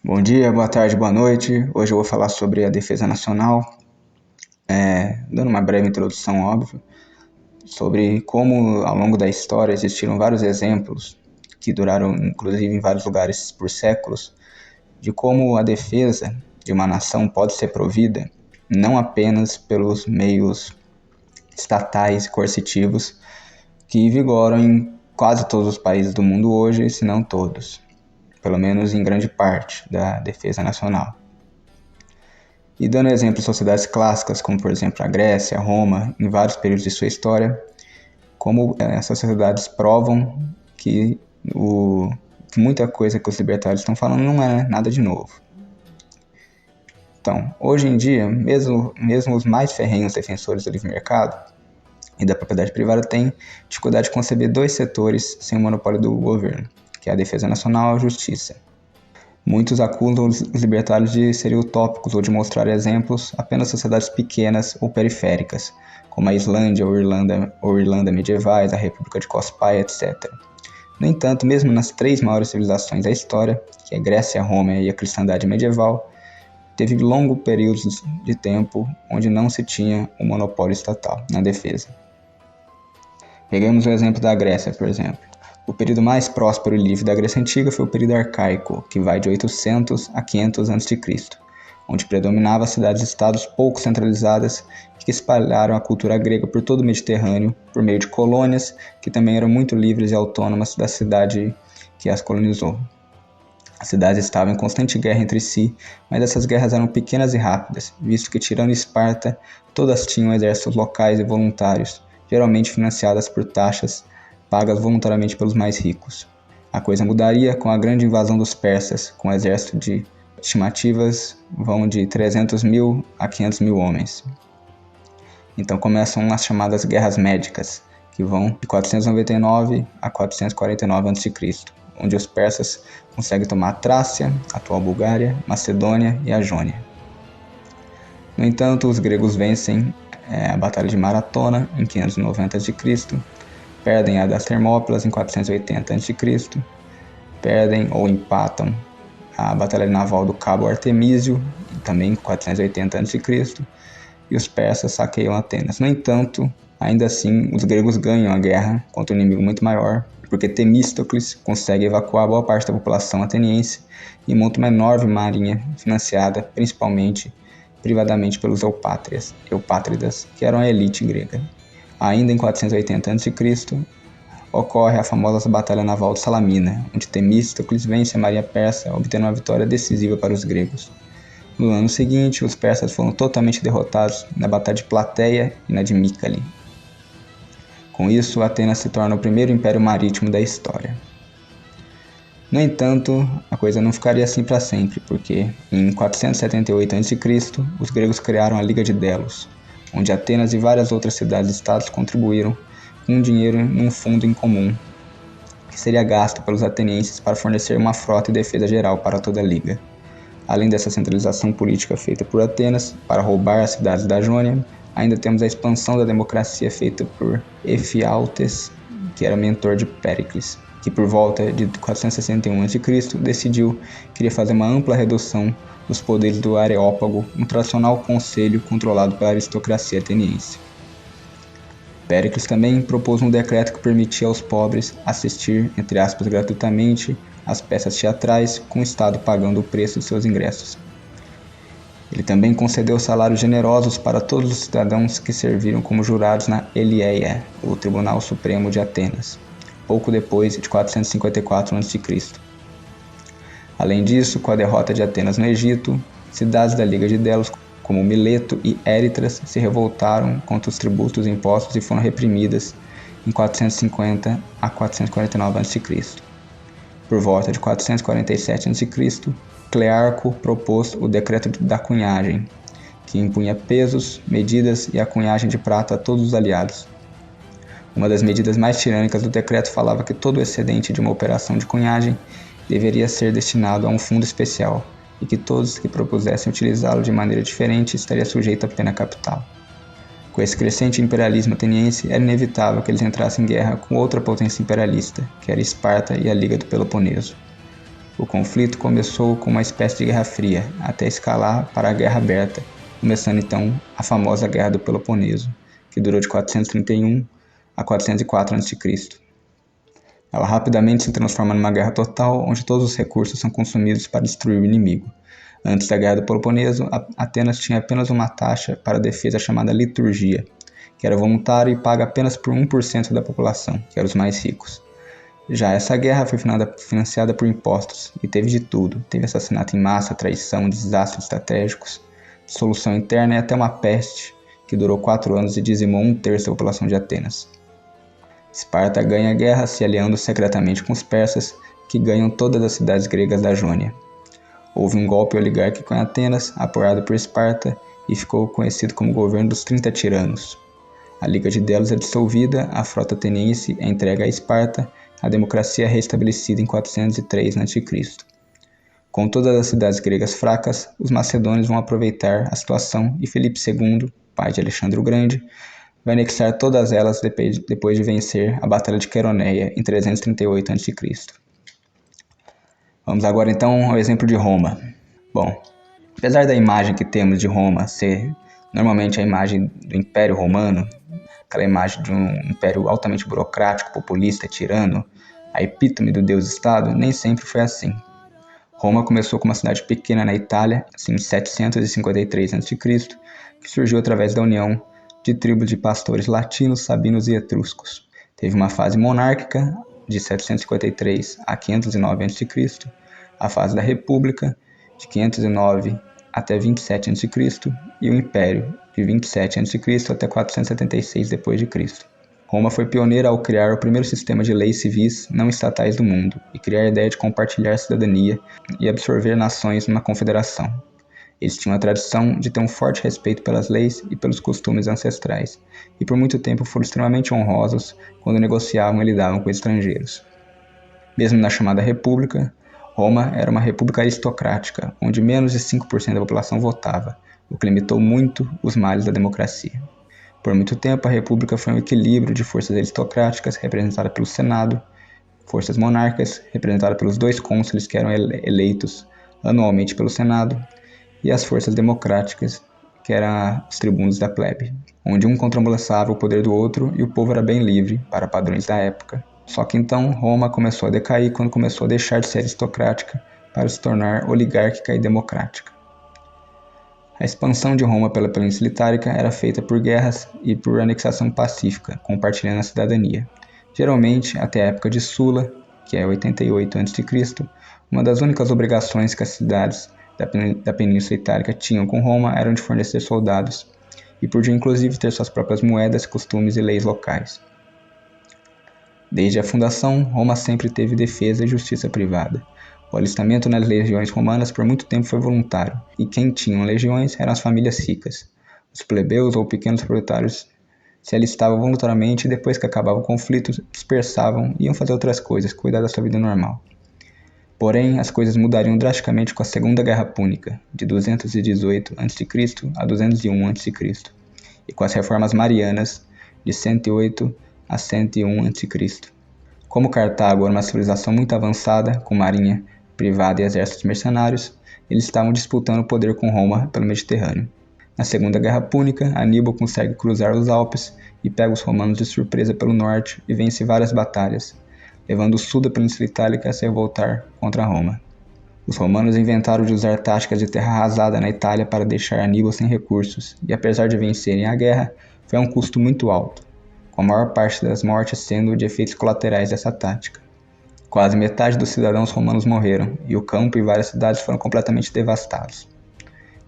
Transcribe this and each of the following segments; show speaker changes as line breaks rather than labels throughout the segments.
Bom dia, boa tarde, boa noite. Hoje eu vou falar sobre a defesa nacional, dando uma breve introdução, óbvio, sobre como ao longo da história existiram vários exemplos que duraram inclusive em vários lugares por séculos, de como a defesa de uma nação pode ser provida não apenas pelos meios estatais e coercitivos que vigoram em quase todos os países do mundo hoje, se não todos, pelo menos em grande parte da defesa nacional. E dando exemplo de sociedades clássicas, como por exemplo a Grécia, Roma, em vários períodos de sua história, como essas sociedades provam que muita coisa que os libertários estão falando não é nada de novo. Então, hoje em dia, mesmo os mais ferrenhos defensores do livre mercado e da propriedade privada têm dificuldade de conceber dois setores sem o monopólio do governo, que é a defesa nacional e a justiça. Muitos acusam os libertários de serem utópicos ou de mostrar exemplos apenas sociedades pequenas ou periféricas, como a Islândia ou Irlanda medievais, a República de Cospaia, etc. No entanto, mesmo nas três maiores civilizações da história, que é Grécia, Roma e a cristandade medieval, teve longos períodos de tempo onde não se tinha um monopólio estatal na defesa. Pegamos o exemplo da Grécia, por exemplo. O período mais próspero e livre da Grécia Antiga foi o período arcaico, que vai de 800 a 500 a.C., onde predominavam cidades-estados pouco centralizadas que espalharam a cultura grega por todo o Mediterrâneo por meio de colônias que também eram muito livres e autônomas da cidade que as colonizou. As cidades estavam em constante guerra entre si, mas essas guerras eram pequenas e rápidas, visto que, tirando Esparta, todas tinham exércitos locais e voluntários, geralmente financiadas por taxas pagas voluntariamente pelos mais ricos. A coisa mudaria com a grande invasão dos persas, com um exército de estimativas vão de 300 mil a 500 mil homens. Então começam as chamadas guerras médicas, que vão de 499 a 449 a.C., onde os persas conseguem tomar a Trácia, a atual Bulgária, Macedônia e a Jônia. No entanto, os gregos vencem a Batalha de Maratona em 590 a.C., perdem a das Termópilas em 480 a.C., perdem ou empatam a Batalha Naval do Cabo Artemísio, também em 480 a.C., e os persas saqueiam Atenas. No entanto, ainda assim, os gregos ganham a guerra contra um inimigo muito maior, porque Temístocles consegue evacuar boa parte da população ateniense e monta uma enorme marinha financiada principalmente privadamente pelos eupátridas, que eram a elite grega. Ainda em 480 a.C., ocorre a famosa Batalha Naval de Salamina, onde Temístocles vence a marinha persa, obtendo uma vitória decisiva para os gregos. No ano seguinte, os persas foram totalmente derrotados na Batalha de Plateia e na de Mycale. Com isso, Atenas se torna o primeiro império marítimo da história. No entanto, a coisa não ficaria assim para sempre, porque em 478 a.C., os gregos criaram a Liga de Delos, onde Atenas e várias outras cidades-estados contribuíram com dinheiro num fundo em comum, que seria gasto pelos atenienses para fornecer uma frota e defesa geral para toda a Liga. Além dessa centralização política feita por Atenas para roubar as cidades da Jônia, ainda temos a expansão da democracia feita por Efialtes, que era mentor de Péricles, que por volta de 461 a.C. decidiu que queria fazer uma ampla redução dos poderes do Areópago, um tradicional conselho controlado pela aristocracia ateniense. Péricles também propôs um decreto que permitia aos pobres assistir, entre aspas, gratuitamente às peças teatrais, com o Estado pagando o preço de seus ingressos. Ele também concedeu salários generosos para todos os cidadãos que serviram como jurados na Elieia, o Tribunal Supremo de Atenas, pouco depois de 454 a.C. Além disso, com a derrota de Atenas no Egito, cidades da Liga de Delos, como Mileto e Éritras, se revoltaram contra os tributos impostos e foram reprimidas em 450 a 449 a.C. Por volta de 447 a.C., Clearco propôs o decreto da cunhagem, que impunha pesos, medidas e a cunhagem de prata a todos os aliados. Uma das medidas mais tirânicas do decreto falava que todo o excedente de uma operação de cunhagem deveria ser destinado a um fundo especial e que todos que propusessem utilizá-lo de maneira diferente estaria sujeito a pena capital. Com esse crescente imperialismo ateniense, era inevitável que eles entrassem em guerra com outra potência imperialista, que era Esparta e a Liga do Peloponeso. O conflito começou com uma espécie de Guerra Fria, até escalar para a Guerra Aberta, começando então a famosa Guerra do Peloponeso, que durou de 431 a 404 a.C. Ela rapidamente se transforma numa guerra total, onde todos os recursos são consumidos para destruir o inimigo. Antes da Guerra do Peloponeso, Atenas tinha apenas uma taxa para a defesa chamada liturgia, que era voluntária e paga apenas por 1% da população, que eram os mais ricos. Já essa guerra foi financiada por impostos, e teve de tudo. Teve assassinato em massa, traição, desastres estratégicos, dissolução interna e até uma peste, que durou 4 anos e dizimou 1/3 da população de Atenas. Esparta ganha a guerra se aliando secretamente com os persas, que ganham todas as cidades gregas da Jônia. Houve um golpe oligárquico em Atenas, apoiado por Esparta, e ficou conhecido como governo dos 30 tiranos. A Liga de Delos é dissolvida, a frota ateniense é entregue a Esparta, a democracia é restabelecida em 403 a.C. Com todas as cidades gregas fracas, os macedônios vão aproveitar a situação e Filipe II, pai de Alexandre o Grande, vai anexar todas elas depois de vencer a Batalha de Queroneia em 338 a.C. Vamos agora então ao exemplo de Roma. Bom, apesar da imagem que temos de Roma ser normalmente a imagem do Império Romano, aquela imagem de um império altamente burocrático, populista, tirano, a epítome do Deus-Estado, nem sempre foi assim. Roma começou como uma cidade pequena na Itália, em 753 a.C., que surgiu através da união de tribos de pastores latinos, sabinos e etruscos. Teve uma fase monárquica, de 753 a 509 a.C., a fase da República, de 509 até 27 a.C., e o Império, de 27 a.C. até 476 d.C. Roma foi pioneira ao criar o primeiro sistema de leis civis não estatais do mundo e criar a ideia de compartilhar a cidadania e absorver nações numa confederação. Eles tinham a tradição de ter um forte respeito pelas leis e pelos costumes ancestrais, e por muito tempo foram extremamente honrosos quando negociavam e lidavam com estrangeiros. Mesmo na chamada República, Roma era uma república aristocrática, onde menos de 5% da população votava, o que limitou muito os males da democracia. Por muito tempo, a República foi um equilíbrio de forças aristocráticas, representada pelo Senado, forças monárquicas, representadas pelos 2 cônsules que eram eleitos anualmente pelo Senado, e as forças democráticas, que eram os tribunos da plebe, onde um contrabalançava o poder do outro e o povo era bem livre, para padrões da época. Só que então Roma começou a decair quando começou a deixar de ser aristocrática para se tornar oligárquica e democrática. A expansão de Roma pela Península Itálica era feita por guerras e por anexação pacífica, compartilhando a cidadania. Geralmente, até a época de Sula, que é 88 a.C., uma das únicas obrigações que as cidades da Península Itálica tinham com Roma eram de fornecer soldados, e podiam inclusive ter suas próprias moedas, costumes e leis locais. Desde a fundação, Roma sempre teve defesa e justiça privada. O alistamento nas legiões romanas por muito tempo foi voluntário, e quem tinham legiões eram as famílias ricas. Os plebeus ou pequenos proletários se alistavam voluntariamente e depois que acabava o conflito, dispersavam e iam fazer outras coisas, cuidar da sua vida normal. Porém, as coisas mudariam drasticamente com a Segunda Guerra Púnica, de 218 a.C. a 201 a.C., e com as reformas marianas, de 108 a 101 a.C. Como Cartago era uma civilização muito avançada, com marinha privada e exércitos mercenários, eles estavam disputando o poder com Roma pelo Mediterrâneo. Na Segunda Guerra Púnica, Aníbal consegue cruzar os Alpes e pega os romanos de surpresa pelo norte e vence várias batalhas, levando o sul da Península Itálica a se revoltar contra Roma. Os romanos inventaram de usar táticas de terra arrasada na Itália para deixar Aníbal sem recursos, e apesar de vencerem a guerra, foi a um custo muito alto, com a maior parte das mortes sendo de efeitos colaterais dessa tática. Quase metade dos cidadãos romanos morreram, e o campo e várias cidades foram completamente devastados.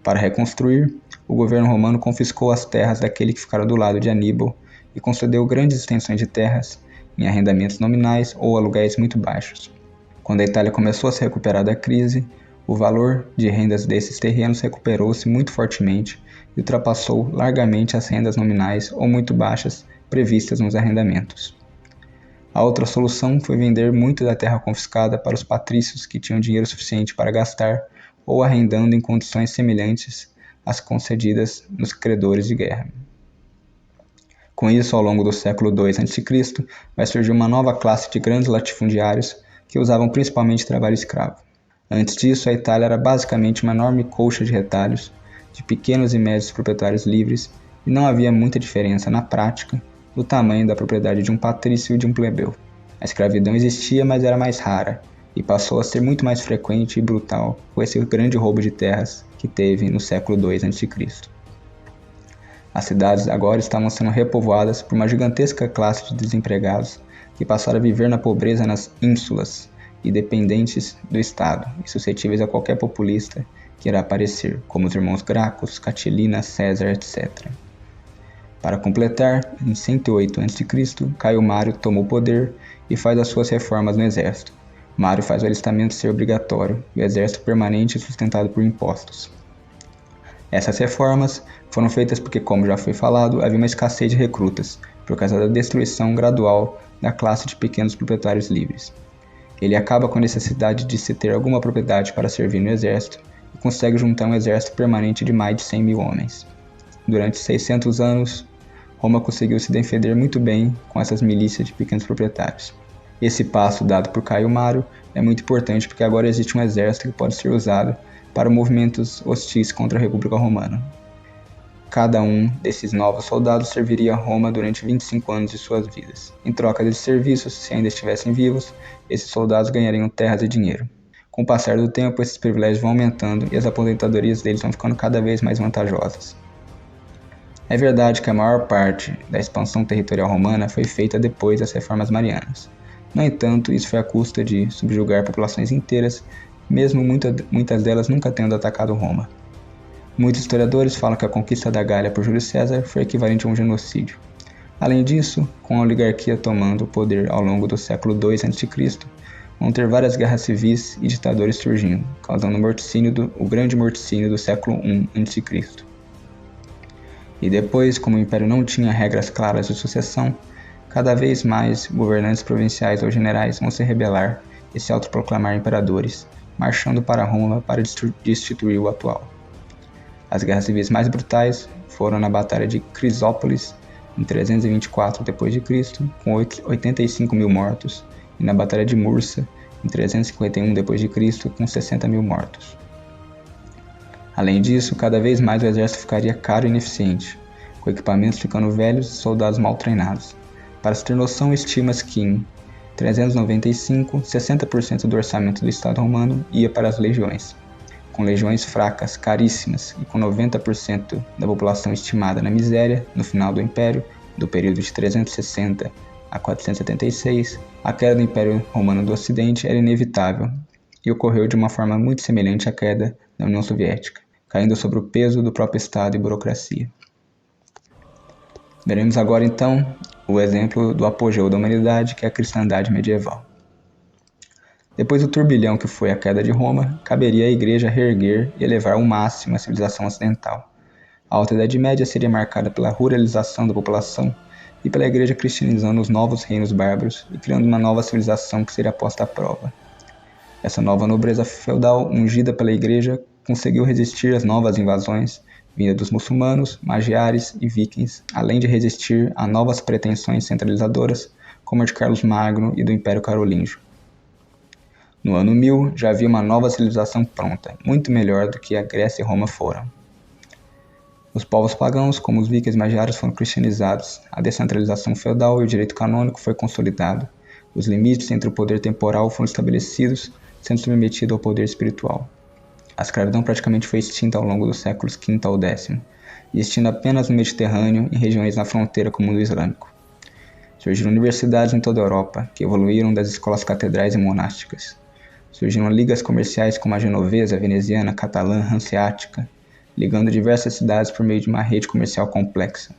Para reconstruir, o governo romano confiscou as terras daquele que ficaram do lado de Aníbal e concedeu grandes extensões de terras em arrendamentos nominais ou aluguéis muito baixos. Quando a Itália começou a se recuperar da crise, o valor de rendas desses terrenos recuperou-se muito fortemente e ultrapassou largamente as rendas nominais ou muito baixas previstas nos arrendamentos. A outra solução foi vender muito da terra confiscada para os patrícios que tinham dinheiro suficiente para gastar ou arrendando em condições semelhantes às concedidas nos credores de guerra. Com isso, ao longo do século II a.C., vai surgir uma nova classe de grandes latifundiários que usavam principalmente trabalho escravo. Antes disso, a Itália era basicamente uma enorme colcha de retalhos, de pequenos e médios proprietários livres, e não havia muita diferença na prática do tamanho da propriedade de um patrício e de um plebeu. A escravidão existia, mas era mais rara, e passou a ser muito mais frequente e brutal com esse grande roubo de terras que teve no século II a.C. As cidades agora estavam sendo repovoadas por uma gigantesca classe de desempregados que passaram a viver na pobreza nas ínsulas e dependentes do Estado e suscetíveis a qualquer populista que irá aparecer, como os irmãos Gracos, Catilina, César, etc. Para completar, em 108 a.C., Caio Mário toma o poder e faz as suas reformas no exército. Mário faz o alistamento ser obrigatório e o exército permanente sustentado por impostos. Essas reformas foram feitas porque, como já foi falado, havia uma escassez de recrutas, por causa da destruição gradual da classe de pequenos proprietários livres. Ele acaba com a necessidade de se ter alguma propriedade para servir no exército e consegue juntar um exército permanente de mais de 100 mil homens. Durante 600 anos, Roma conseguiu se defender muito bem com essas milícias de pequenos proprietários. Esse passo dado por Caio Mário é muito importante porque agora existe um exército que pode ser usado para movimentos hostis contra a República Romana. Cada um desses novos soldados serviria a Roma durante 25 anos de suas vidas. Em troca desses serviços, se ainda estivessem vivos, esses soldados ganhariam terras e dinheiro. Com o passar do tempo, esses privilégios vão aumentando e as aposentadorias deles vão ficando cada vez mais vantajosas. É verdade que a maior parte da expansão territorial romana foi feita depois das reformas marianas. No entanto, isso foi à custa de subjugar populações inteiras, mesmo muitas delas nunca tendo atacado Roma. Muitos historiadores falam que a conquista da Gália por Júlio César foi equivalente a um genocídio. Além disso, com a oligarquia tomando o poder ao longo do século II a.C., vão ter várias guerras civis e ditadores surgindo, causando o grande morticínio do século I a.C. E depois, como o império não tinha regras claras de sucessão, cada vez mais governantes provinciais ou generais vão se rebelar e se autoproclamar imperadores, marchando para Roma para destituir o atual. As guerras civis mais brutais foram na Batalha de Crisópolis, em 324 d.C., com 85 mil mortos, e na Batalha de Mursa, em 351 d.C., com 60 mil mortos. Além disso, cada vez mais o exército ficaria caro e ineficiente, com equipamentos ficando velhos e soldados mal treinados. Para se ter noção, estima-se que em 395, 60% do orçamento do Estado romano ia para as legiões. Com legiões fracas, caríssimas e com 90% da população estimada na miséria no final do Império, do período de 360 a 476, a queda do Império Romano do Ocidente era inevitável e ocorreu de uma forma muito semelhante à queda da União Soviética, caindo sobre o peso do próprio Estado e burocracia. Veremos agora então o exemplo do apogeu da humanidade, que é a cristandade medieval. Depois do turbilhão que foi a queda de Roma, caberia à Igreja reerguer e elevar ao máximo a civilização ocidental. A Alta Idade Média seria marcada pela ruralização da população e pela Igreja cristianizando os novos reinos bárbaros e criando uma nova civilização que seria posta à prova. Essa nova nobreza feudal, ungida pela Igreja, conseguiu resistir às novas invasões vindas dos muçulmanos, magiares e vikings, além de resistir a novas pretensões centralizadoras, como a de Carlos Magno e do Império Carolíngio. No ano 1000, já havia uma nova civilização pronta, muito melhor do que a Grécia e Roma foram. Os povos pagãos, como os vikings e magiares, foram cristianizados, a descentralização feudal e o direito canônico foi consolidado, os limites entre o poder temporal foram estabelecidos, sendo submetido ao poder espiritual. A escravidão praticamente foi extinta ao longo dos séculos V ao X, existindo apenas no Mediterrâneo e regiões na fronteira com o mundo islâmico. Surgiram universidades em toda a Europa, que evoluíram das escolas catedrais e monásticas. Surgiram ligas comerciais como a genovesa, a veneziana, a catalã, hanseática, ligando diversas cidades por meio de uma rede comercial complexa.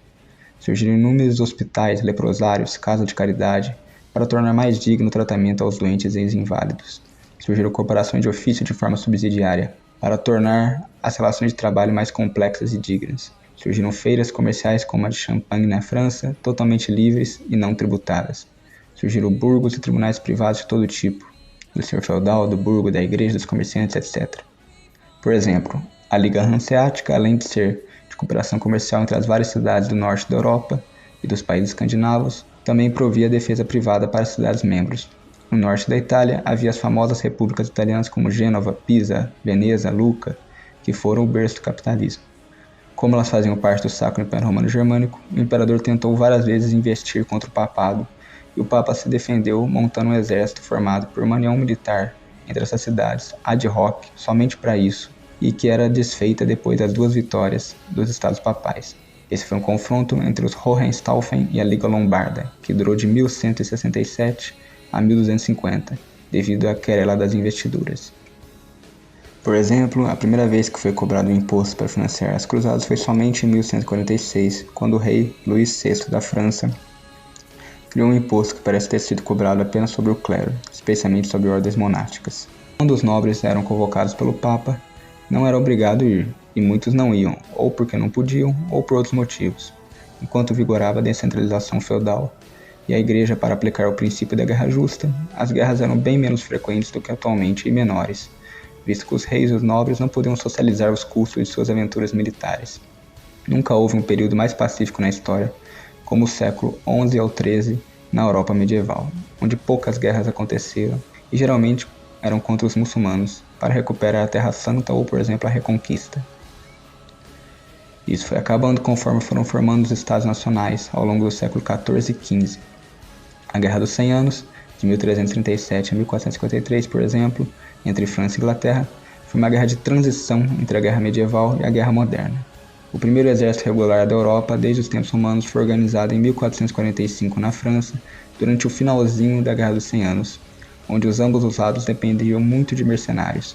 Surgiram inúmeros hospitais, leprosários, casas de caridade, para tornar mais digno o tratamento aos doentes e inválidos. Surgiram corporações de ofício de forma subsidiária, para tornar as relações de trabalho mais complexas e dignas. Surgiram feiras comerciais como a de Champagne na França, totalmente livres e não tributadas. Surgiram burgos e tribunais privados de todo tipo, do senhor feudal, do burgo, da igreja, dos comerciantes, etc. Por exemplo, a Liga Hanseática, além de ser de cooperação comercial entre as várias cidades do norte da Europa e dos países escandinavos, também provia defesa privada para as cidades membros. No norte da Itália, havia as famosas repúblicas italianas como Gênova, Pisa, Veneza, Lucca, que foram o berço do capitalismo. Como elas faziam parte do Sacro Império Romano Germânico, o imperador tentou várias vezes investir contra o papado, e o papa se defendeu montando um exército formado por uma união militar entre essas cidades, ad hoc, somente para isso, e que era desfeita depois das duas vitórias dos estados papais. Esse foi um confronto entre os Hohenstaufen e a Liga Lombarda, que durou de 1167 a 1250, devido à querela das investiduras. Por exemplo, a primeira vez que foi cobrado um imposto para financiar as cruzadas foi somente em 1146, quando o rei Luís VI da França criou um imposto que parece ter sido cobrado apenas sobre o clero, especialmente sobre ordens monásticas. Quando os nobres eram convocados pelo Papa, não era obrigado a ir, e muitos não iam, ou porque não podiam, ou por outros motivos, enquanto vigorava a descentralização feudal e a Igreja para aplicar o princípio da guerra justa, as guerras eram bem menos frequentes do que atualmente e menores, visto que os reis e os nobres não podiam socializar os custos de suas aventuras militares. Nunca houve um período mais pacífico na história, como o século XI ao XIII na Europa medieval, onde poucas guerras aconteceram e geralmente eram contra os muçulmanos, para recuperar a Terra Santa ou, por exemplo, a Reconquista. Isso foi acabando conforme foram formando os Estados Nacionais ao longo do século XIV e XV. A Guerra dos 100 Anos, de 1337 a 1453, por exemplo, entre França e Inglaterra, foi uma guerra de transição entre a Guerra Medieval e a Guerra Moderna. O primeiro exército regular da Europa desde os tempos romanos foi organizado em 1445 na França, durante o finalzinho da Guerra dos 100 Anos, onde ambos os lados dependiam muito de mercenários.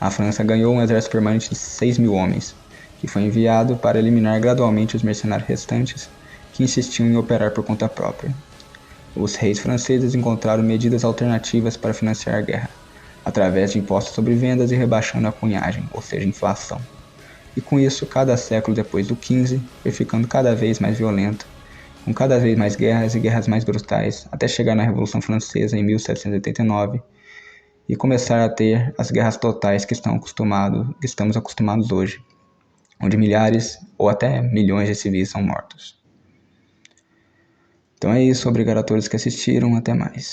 A França ganhou um exército permanente de 6.000 homens, que foi enviado para eliminar gradualmente os mercenários restantes que insistiam em operar por conta própria. Os reis franceses encontraram medidas alternativas para financiar a guerra, através de impostos sobre vendas e rebaixando a cunhagem, ou seja, inflação. E com isso, cada século depois do XV foi ficando cada vez mais violento, com cada vez mais guerras e guerras mais brutais, até chegar na Revolução Francesa em 1789 e começar a ter as guerras totais que estamos acostumados hoje, onde milhares ou até milhões de civis são mortos. Então é isso, obrigado a todos que assistiram, até mais.